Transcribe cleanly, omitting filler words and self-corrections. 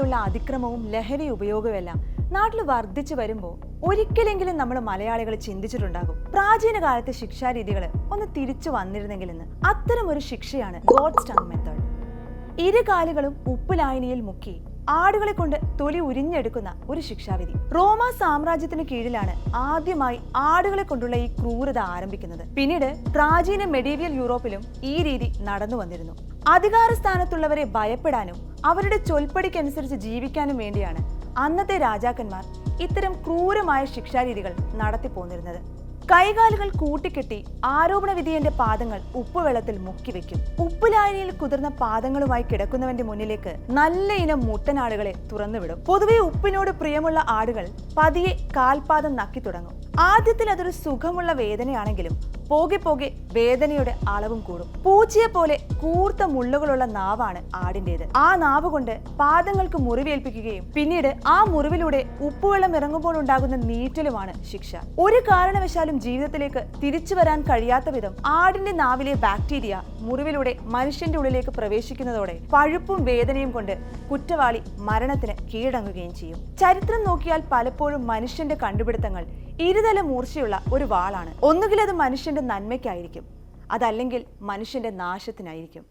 തരത്തിലുള്ള അതിക്രമവും ലഹരി ഉപയോഗവുമെല്ലാം നാട്ടിൽ വർദ്ധിച്ചു വരുമ്പോൾ ഒരിക്കലെങ്കിലും നമ്മൾ മലയാളികൾ ചിന്തിച്ചിട്ടുണ്ടാകും പ്രാചീന കാലത്തെ ശിക്ഷാരീതികൾ ഒന്ന് തിരിച്ചു വന്നിരുന്നെങ്കിലെന്ന്. അത്തരം ഒരു ശിക്ഷയാണ് ഗോഡ്സ് ടങ് മെത്തേഡ്. ഇരു കാലുകളും ഉപ്പുലായനിയിൽ മുക്കി ആടുകളെ കൊണ്ട് തൊലി ഉരിഞ്ഞെടുക്കുന്ന ഒരു ശിക്ഷാവിധി. റോമ സാമ്രാജ്യത്തിന് കീഴിലാണ് ആദ്യമായി ആടുകളെ കൊണ്ടുള്ള ഈ ക്രൂരത ആരംഭിക്കുന്നത്. പിന്നീട് പ്രാചീന മെഡീവിയൽ യൂറോപ്പിലും ഈ രീതി നടന്നു വന്നിരുന്നു. അധികാര സ്ഥാനത്തുള്ളവരെ ഭയപ്പെടാനും അവരുടെ ചൊൽപ്പടിക്കനുസരിച്ച് ജീവിക്കാനും വേണ്ടിയാണ് അന്നത്തെ രാജാക്കന്മാർ ഇത്തരം ക്രൂരമായ ശിക്ഷാരീതികൾ നടത്തിപ്പോന്നിരുന്നത്. കൈകാലുകൾ കൂട്ടിക്കെട്ടി ആരോപണ വിധേയന്റെ പാദങ്ങൾ ഉപ്പുവെള്ളത്തിൽ മുക്കിവെക്കും. ഉപ്പുലായനിയിൽ കുതിർന്ന പാദങ്ങളുമായി കിടക്കുന്നവന്റെ മുന്നിലേക്ക് നല്ല ഇനം മുട്ടനാടുകളെ തുറന്നുവിടും. പൊതുവെ ഉപ്പിനോട് പ്രിയമുള്ള ആടുകൾ പതിയെ കാൽപാദം നക്കി തുടങ്ങും. ആദ്യത്തിൽ അതൊരു സുഖമുള്ള വേദനയാണെങ്കിലും പോകെ പോകെ വേദനയുടെ അളവും കൂടും. പൂച്ചയെ പോലെ കൂർത്ത മുള്ളുകളുള്ള നാവാണ് ആടിൻ്റെത്. ആ നാവ് കൊണ്ട് പാദങ്ങൾക്ക് മുറിവേൽപ്പിക്കുകയും പിന്നീട് ആ മുറിവിലൂടെ ഉപ്പുവെള്ളം ഇറങ്ങുമ്പോൾ ഉണ്ടാകുന്ന നീറ്റലുമാണ് ശിക്ഷ. ഒരു കാരണവശാലും ജീവിതത്തിലേക്ക് തിരിച്ചു വരാൻ കഴിയാത്ത വിധം ആടിന്റെ നാവിലെ ബാക്ടീരിയ മുറിവിലൂടെ മനുഷ്യന്റെ ഉള്ളിലേക്ക് പ്രവേശിക്കുന്നതോടെ പഴുപ്പും വേദനയും കൊണ്ട് കുറ്റവാളി മരണത്തിന് കീഴടങ്ങുകയും ചെയ്യും. ചരിത്രം നോക്കിയാൽ പലപ്പോഴും മനുഷ്യന്റെ കണ്ടുപിടുത്തങ്ങൾ ഇരുതല മൂർച്ചയുള്ള ഒരു വാളാണ്. ഒന്നുകിൽ അത് മനുഷ്യന്റെ നന്മയ്ക്കായിരിക്കും, അതല്ലെങ്കിൽ മനുഷ്യന്റെ നാശത്തിനായിരിക്കും.